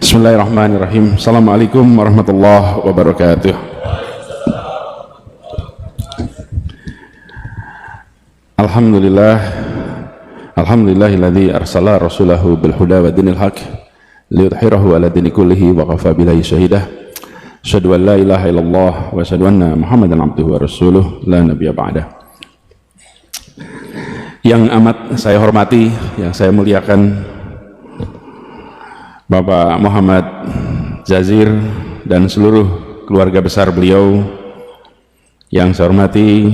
Bismillahirrahmanirrahim. Assalamualaikum warahmatullahi wabarakatuh. Alhamdulillah, alhamdulillahilladzi arsala rasulahu bil huda wa dinil haq liyudhhirahu ala dini kullihi wa kafa billahi syahidah. Asyhadu an la ilaha illallah wa asyhadu anna Muhammadan abduhu wa rasuluh la nabiyya ba'dah. Yang amat saya hormati, yang saya muliakan, Bapak Muhammad Jazir dan seluruh keluarga besar beliau. Yang saya hormati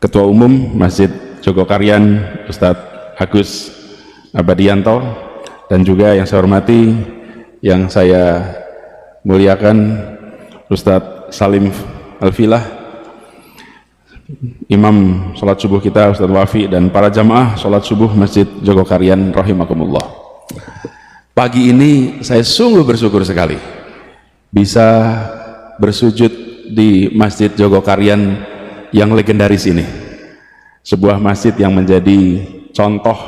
Ketua Umum Masjid Jogokarian Ustadz Agus Abadianto, dan juga yang saya hormati, yang saya muliakan Ustadz Salim Alfilah, Imam sholat subuh kita Ustadz Wafi, dan para jamaah sholat subuh Masjid Jogokarian rahimakumullah. Pagi ini saya sungguh bersyukur sekali bisa bersujud di Masjid Jogokarian yang legendaris ini, sebuah masjid yang menjadi contoh,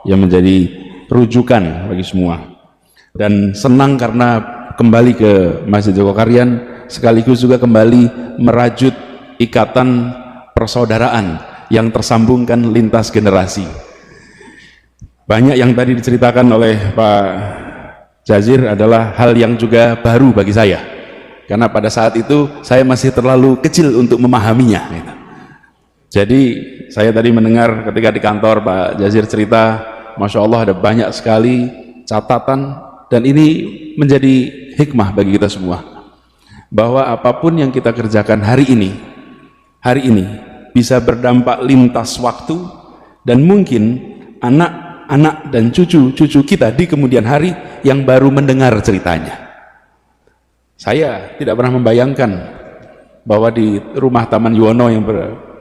yang menjadi rujukan bagi semua. Dan senang karena kembali ke Masjid Jogokarian sekaligus juga kembali merajut ikatan persaudaraan yang tersambungkan lintas generasi. Banyak yang tadi diceritakan oleh Pak Jazir adalah hal yang juga baru bagi saya, karena pada saat itu saya masih terlalu kecil untuk memahaminya. Jadi saya tadi mendengar ketika di kantor Pak Jazir cerita, Masya Allah ada banyak sekali catatan, dan ini menjadi hikmah bagi kita semua, bahwa apapun yang kita kerjakan hari ini bisa berdampak lintas waktu, dan mungkin anak dan cucu-cucu kita di kemudian hari yang baru mendengar ceritanya. Saya tidak pernah membayangkan bahwa di rumah Taman Yuwono,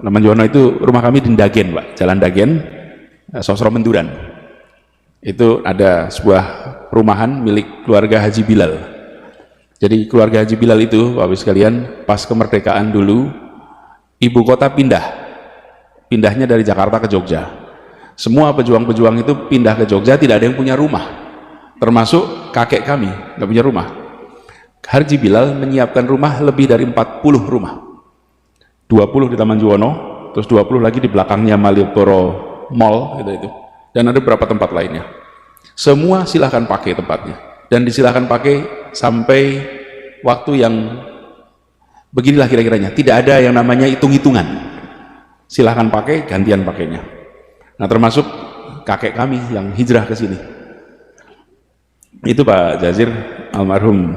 Taman Yuwono itu rumah kami di Dagen, Pak, Jalan Dagen, Sosro Menduran. Itu ada sebuah perumahan milik keluarga Haji Bilal. Jadi keluarga Haji Bilal itu, Bapak sekalian, pas kemerdekaan dulu ibu kota pindahnya dari Jakarta ke Jogja. Semua pejuang-pejuang itu pindah ke Jogja, tidak ada yang punya rumah, termasuk kakek kami nggak punya rumah. Haji Bilal menyiapkan rumah lebih dari 40 rumah, 20 di Taman Juwono, terus 20 lagi di belakangnya Malioboro Mall itu, dan ada beberapa tempat lainnya. Semua silahkan pakai tempatnya, dan disilahkan pakai sampai waktu yang beginilah kira-kiranya, tidak ada yang namanya hitung-hitungan, silahkan pakai, gantian pakainya. Nah, termasuk kakek kami yang hijrah ke sini. Itu Pak Jazir, almarhum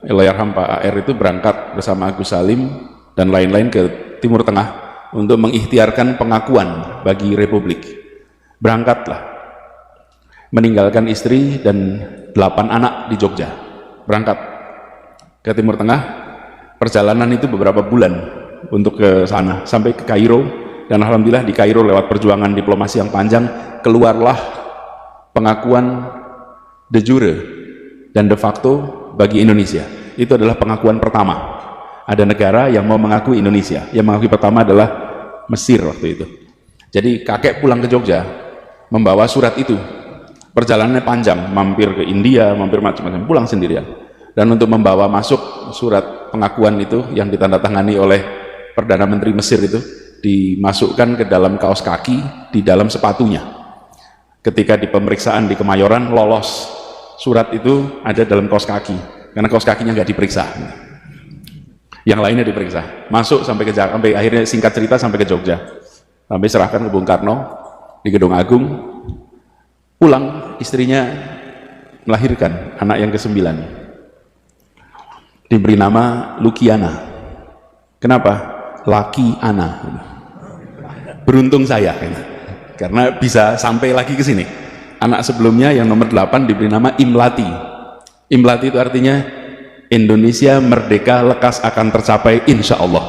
Allahyarham Pak AR itu berangkat bersama Agus Salim dan lain-lain ke Timur Tengah untuk mengikhtiarkan pengakuan bagi Republik. Berangkatlah, meninggalkan istri dan 8 anak di Jogja, berangkat ke Timur Tengah. Perjalanan itu beberapa bulan untuk ke sana, sampai ke Kairo. Dan alhamdulillah di Kairo lewat perjuangan diplomasi yang panjang, keluarlah pengakuan de jure dan de facto bagi Indonesia. Itu adalah pengakuan pertama. Ada negara yang mau mengakui Indonesia. Yang mengakui pertama adalah Mesir waktu itu. Jadi kakek pulang ke Jogja membawa surat itu. Perjalanannya panjang, mampir ke India, mampir macam-macam, pulang sendirian. Dan untuk membawa masuk surat pengakuan itu yang ditandatangani oleh Perdana Menteri Mesir itu, dimasukkan ke dalam kaos kaki di dalam sepatunya. Ketika di pemeriksaan di Kemayoran lolos, surat itu ada dalam kaos kaki, karena kaos kakinya nggak diperiksa, yang lainnya diperiksa. Masuk sampai akhirnya singkat cerita sampai ke Jogja, sampai serahkan ke Bung Karno di Gedung Agung. Pulang, istrinya melahirkan anak yang ke-9, diberi nama Lukiana. Kenapa? Laki Ana. Beruntung saya, karena bisa sampai lagi ke sini. Anak sebelumnya yang nomor 8 diberi nama Imlati. Imlati itu artinya Indonesia merdeka lekas akan tercapai insya Allah.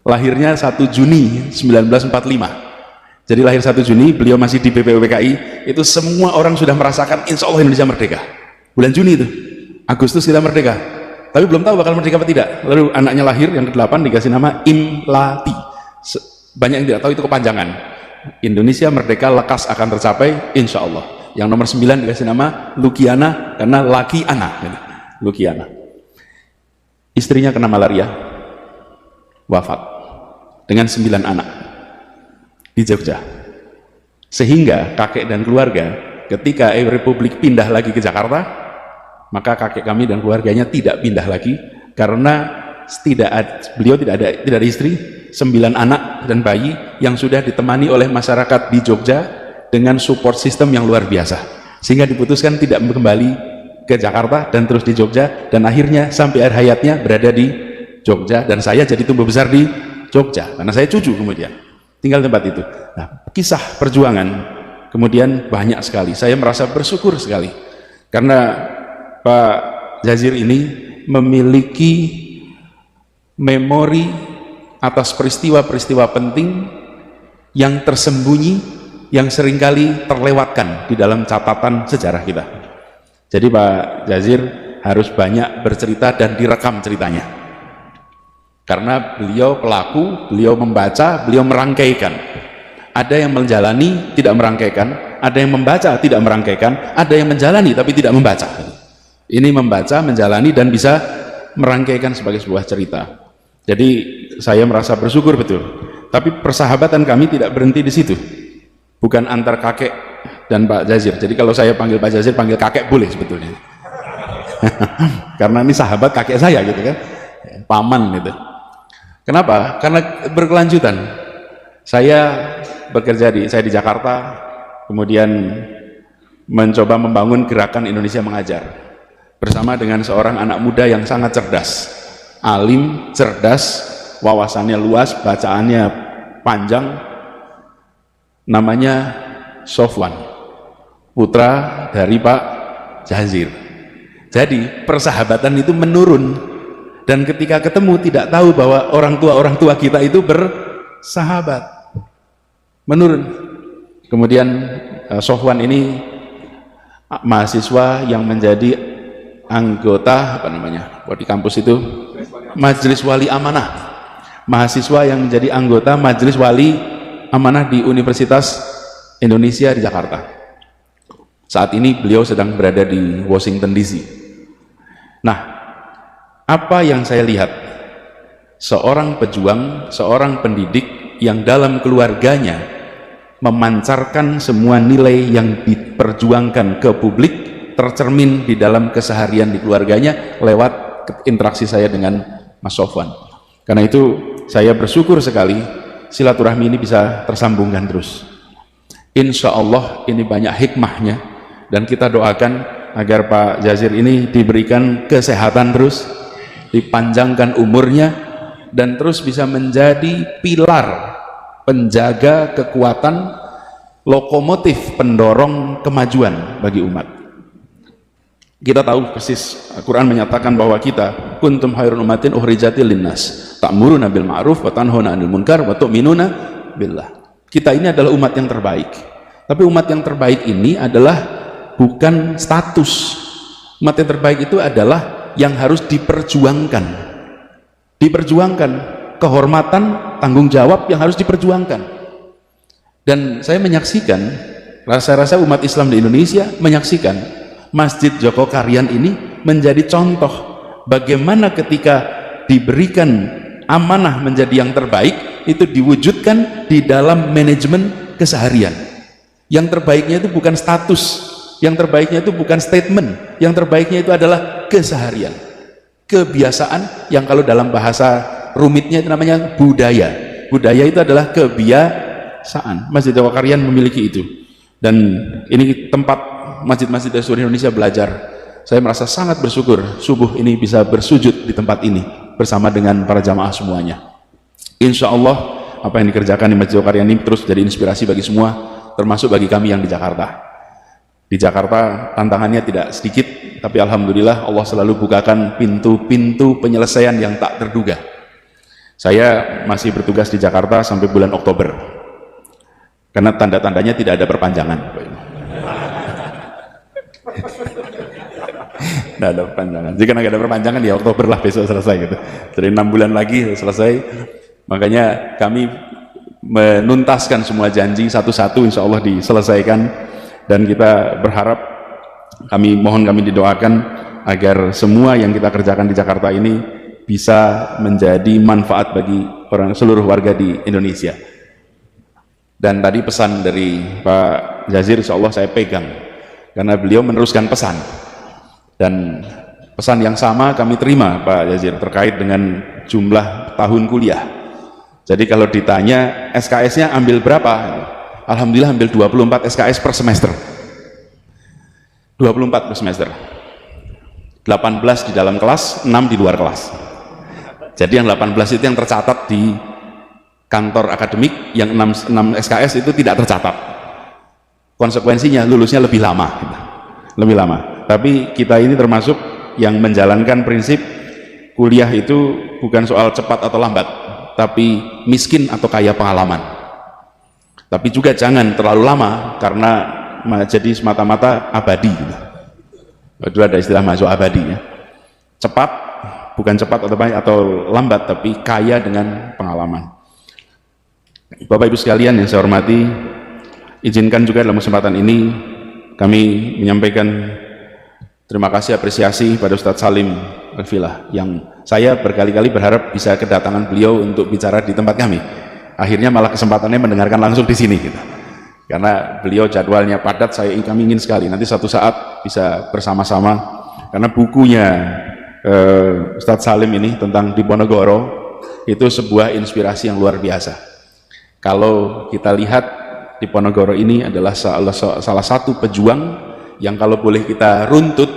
Lahirnya 1 Juni 1945. Jadi lahir 1 Juni, beliau masih di BPUPKI, itu semua orang sudah merasakan insya Allah Indonesia merdeka. Bulan Juni itu, Agustus kita merdeka, tapi belum tahu bakal merdeka apa tidak. Lalu anaknya lahir yang ke-8 dikasih nama Imlati. Banyak yang tidak tahu itu kepanjangan. Indonesia merdeka lekas akan tercapai insya Allah. Yang nomor 9 dikasih nama Lukiana karena laki anak, gitu. Lukiana. Istrinya kena malaria, wafat dengan 9 anak di Jogja. Sehingga kakek dan keluarga ketika Republik pindah lagi ke Jakarta, maka kakek kami dan keluarganya tidak pindah lagi karena beliau tidak ada istri, 9 anak dan bayi yang sudah ditemani oleh masyarakat di Jogja dengan support system yang luar biasa, sehingga diputuskan tidak kembali ke Jakarta dan terus di Jogja, dan akhirnya sampai akhir hayatnya berada di Jogja, dan saya jadi tumbuh besar di Jogja karena saya cucu kemudian tinggal tempat itu. Nah, kisah perjuangan kemudian banyak sekali. Saya merasa bersyukur sekali karena Pak Jazir ini memiliki memori atas peristiwa-peristiwa penting yang tersembunyi, yang seringkali terlewatkan di dalam catatan sejarah kita. Jadi Pak Jazir harus banyak bercerita dan direkam ceritanya, karena beliau pelaku, beliau membaca, beliau merangkaikan. Ada yang menjalani tidak merangkaikan, ada yang membaca tidak merangkaikan, ada yang menjalani tapi tidak membaca. Ini membaca, menjalani, dan bisa merangkaikan sebagai sebuah cerita. Jadi saya merasa bersyukur betul. Tapi persahabatan kami tidak berhenti di situ. Bukan antar kakek dan Pak Jazir. Jadi kalau saya panggil Pak Jazir, panggil kakek boleh sebetulnya. Karena ini sahabat kakek saya gitu kan, paman gitu. Kenapa? Karena berkelanjutan. Saya bekerja saya di Jakarta, kemudian mencoba membangun gerakan Indonesia Mengajar bersama dengan seorang anak muda yang sangat cerdas, alim, cerdas, wawasannya luas, bacaannya panjang, namanya Sofwan, putra dari Pak Jazir. Jadi persahabatan itu menurun, dan ketika ketemu tidak tahu bahwa orang tua kita itu bersahabat, menurun. Kemudian Sofwan ini mahasiswa yang menjadi anggota di kampus itu Majelis Wali Amanah, mahasiswa yang menjadi anggota Majelis Wali Amanah di Universitas Indonesia di Jakarta. Saat ini beliau sedang berada di Washington DC. Nah, apa yang saya lihat, seorang pejuang, seorang pendidik yang dalam keluarganya memancarkan semua nilai yang diperjuangkan ke publik, tercermin di dalam keseharian di keluarganya lewat interaksi saya dengan Mas Sofwan. Karena itu saya bersyukur sekali silaturahmi ini bisa tersambungkan terus. Insya Allah ini banyak hikmahnya, dan kita doakan agar Pak Jazir ini diberikan kesehatan terus, dipanjangkan umurnya, dan terus bisa menjadi pilar penjaga kekuatan, lokomotif pendorong kemajuan bagi umat. Kita tahu persis, Al-Quran menyatakan bahwa kita kuntum khairun ummatin ukhrijatil linnas ta'muruna bil ma'ruf wa tanhauna 'anil munkar wa tu'minuna billah. Kita ini adalah umat yang terbaik. Tapi umat yang terbaik ini adalah bukan status. Umat yang terbaik itu adalah yang harus diperjuangkan. Diperjuangkan, kehormatan, tanggung jawab yang harus diperjuangkan. Dan saya menyaksikan, rasa-rasa umat Islam di Indonesia menyaksikan Masjid Joko Karyan ini menjadi contoh bagaimana ketika diberikan amanah menjadi yang terbaik, itu diwujudkan di dalam manajemen keseharian. Yang terbaiknya itu bukan status, yang terbaiknya itu bukan statement, yang terbaiknya itu adalah keseharian, kebiasaan, yang kalau dalam bahasa rumitnya itu namanya budaya. Budaya itu adalah kebiasaan. Masjid Joko Karyan memiliki itu, dan ini tempat masjid-masjid dari seluruh Indonesia belajar. Saya merasa sangat bersyukur subuh ini bisa bersujud di tempat ini bersama dengan para jamaah semuanya. Insya Allah apa yang dikerjakan di Masjid Joko Karyan ini terus jadi inspirasi bagi semua, termasuk bagi kami yang di Jakarta. Di Jakarta tantangannya tidak sedikit, tapi alhamdulillah Allah selalu bukakan pintu-pintu penyelesaian yang tak terduga. Saya masih bertugas di Jakarta sampai bulan Oktober, karena tanda-tandanya tidak ada perpanjangan. Nggak ada perpanjangan. Jika nggak ada perpanjangan ya Oktober lah, besok selesai gitu. Jadi 6 bulan lagi selesai. Makanya kami menuntaskan semua janji satu-satu, insya Allah diselesaikan. Dan kita berharap, kami didoakan agar semua yang kita kerjakan di Jakarta ini bisa menjadi manfaat bagi seluruh warga di Indonesia. Dan tadi pesan dari Pak Jazir insya Allah saya pegang, karena beliau meneruskan pesan, dan pesan yang sama kami terima Pak Jazir terkait dengan jumlah tahun kuliah. Jadi kalau ditanya SKS-nya ambil berapa, alhamdulillah ambil 24 SKS per semester, 24 per semester, 18 di dalam kelas, 6 di luar kelas. Jadi yang 18 itu yang tercatat di kantor akademik, yang 6 SKS itu tidak tercatat. Konsekuensinya lulusnya lebih lama. Tapi kita ini termasuk yang menjalankan prinsip kuliah itu bukan soal cepat atau lambat, tapi miskin atau kaya pengalaman. Tapi juga jangan terlalu lama, karena jadi semata-mata abadi. Itu ada istilah mahasiswa abadi ya. Cepat, bukan cepat atau lambat, tapi kaya dengan pengalaman. Bapak Ibu sekalian yang saya hormati, izinkan juga dalam kesempatan ini kami menyampaikan terima kasih, apresiasi pada Ustadz Salim Al-Filah, yang saya berkali-kali berharap bisa kedatangan beliau untuk bicara di tempat kami. Akhirnya malah kesempatannya mendengarkan langsung di sini gitu. Karena beliau jadwalnya padat, kami ingin sekali nanti suatu saat bisa bersama-sama, karena bukunya Ustadz Salim ini tentang Diponegoro itu sebuah inspirasi yang luar biasa. Kalau kita lihat, Diponegoro ini adalah salah satu pejuang yang kalau boleh kita runtut,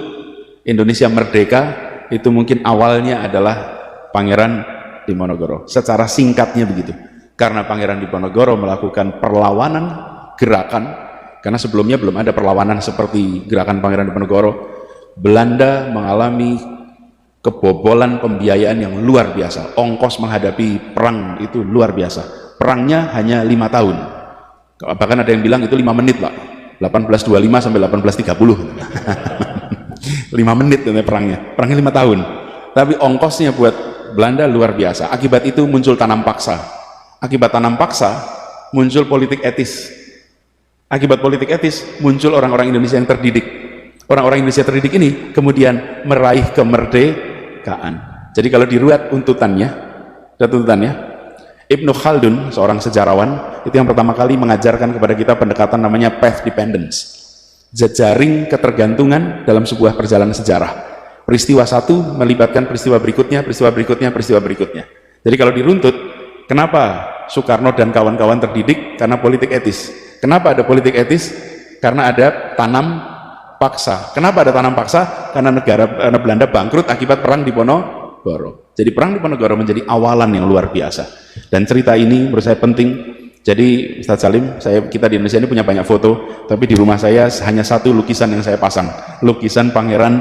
Indonesia merdeka itu mungkin awalnya adalah Pangeran Diponegoro. Secara singkatnya begitu. Karena Pangeran Diponegoro melakukan perlawanan gerakan, karena sebelumnya belum ada perlawanan seperti gerakan Pangeran Diponegoro, Belanda mengalami kebobolan pembiayaan yang luar biasa. Ongkos menghadapi perang itu luar biasa. Perangnya hanya 5 tahun. Bahkan ada yang bilang itu 5 menit Pak. 1825 sampai 1830. 5 menit perangnya. Perangnya 5 tahun. Tapi ongkosnya buat Belanda luar biasa. Akibat itu muncul tanam paksa. Akibat tanam paksa muncul politik etis. Akibat politik etis muncul orang-orang Indonesia yang terdidik. Orang-orang Indonesia terdidik ini kemudian meraih kemerdekaan. Jadi kalau diruat tuntutannya, Ibnu Khaldun, seorang sejarawan, itu yang pertama kali mengajarkan kepada kita pendekatan namanya path dependence, jejaring ketergantungan dalam sebuah perjalanan sejarah. Peristiwa satu melibatkan peristiwa berikutnya, peristiwa berikutnya, peristiwa berikutnya. Jadi kalau diruntut, kenapa Soekarno dan kawan-kawan terdidik? Karena politik etis. Kenapa ada politik etis? Karena ada tanam paksa. Kenapa ada tanam paksa? Karena negara Belanda bangkrut akibat perang Diponegoro. Jadi perang Diponegoro menjadi awalan yang luar biasa. Dan cerita ini menurut saya penting. Jadi Ustadz Salim, kita di Indonesia ini punya banyak foto, tapi di rumah saya hanya satu lukisan yang saya pasang, lukisan Pangeran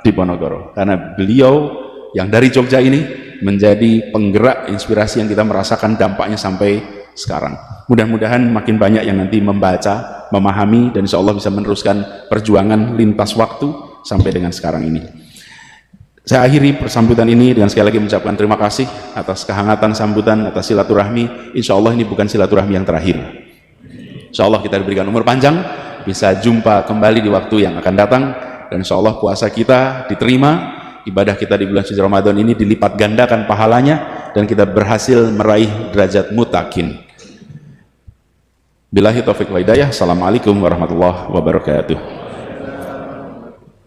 Diponegoro. Karena beliau yang dari Jogja ini menjadi penggerak inspirasi yang kita merasakan dampaknya sampai sekarang. Mudah-mudahan makin banyak yang nanti membaca, memahami, dan insya Allah bisa meneruskan perjuangan lintas waktu sampai dengan sekarang ini. Saya akhiri persambutan ini dengan sekali lagi mengucapkan terima kasih atas kehangatan sambutan, atas silaturahmi. Insya Allah ini bukan silaturahmi yang terakhir. Insya Allah kita diberikan umur panjang, bisa jumpa kembali di waktu yang akan datang, dan insya Allah puasa kita diterima, ibadah kita di bulan suci Ramadan ini dilipat gandakan pahalanya, dan kita berhasil meraih derajat mutakin. Billahi taufiq wa hidayah. Assalamualaikum warahmatullahi wabarakatuh.